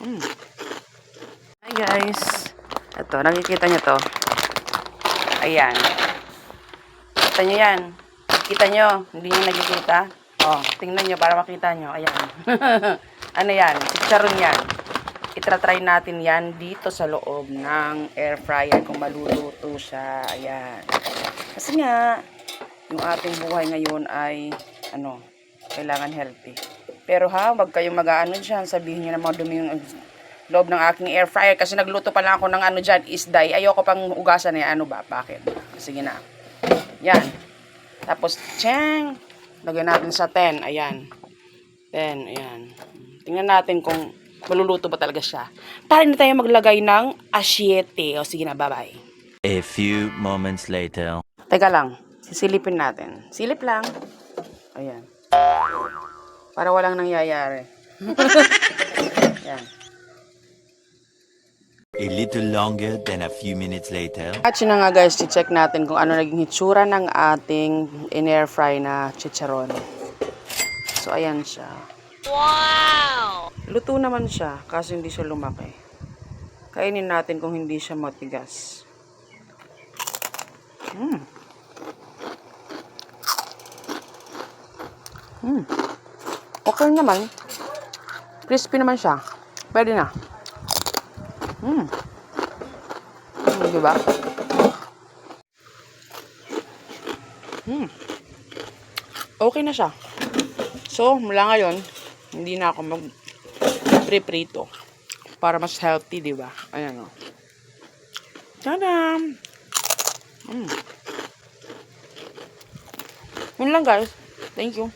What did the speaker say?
Mm. Hi guys. Ito, nakikita nyo to. Ayan. Kita nyo yan. Kita nyo. Hindi nyo nakikita. Oh, tingnan nyo para makita nyo. Ayan. Ano yan? Chicharon yan. Itra-try natin yan dito sa loob ng air fryer kung maluluto siya. Ayan. Kasi nga, yung ating buhay ngayon ay, kailangan healthy. Pero wag kayong mag-aano dyan. Sabihin nyo na mga dumi yung loob ng aking air fryer. Kasi nagluto pa lang ako ng dyan, isday. Ayoko pang ugasan eh. Ano ba? Bakit? Sige na. Yan. Tapos, tiyang! Lagyan natin sa 10. Ayan. 10. Ayan. Tingnan natin kung maluluto ba talaga siya. Para hindi tayo maglagay ng asyete. O sige na, bye-bye. A few moments later. Teka lang. Sisilipin natin. Silip lang. Ayan. Para walang nangyayari. Ayan. A little longer than a few minutes later. At yun na nga guys, check natin kung ano naging hitsura ng ating in-air fry na chicharon. So, ayan siya. Wow! Luto naman siya, kasi hindi siya lumaki. Kainin natin kung hindi siya matigas. Okay naman. Crispy naman siya. Pwede na. Diba? Okay na siya. So, mula ngayon, hindi na ako mag-prito para mas healthy, diba? Ayan o. Tadam! Yun lang guys. Thank you.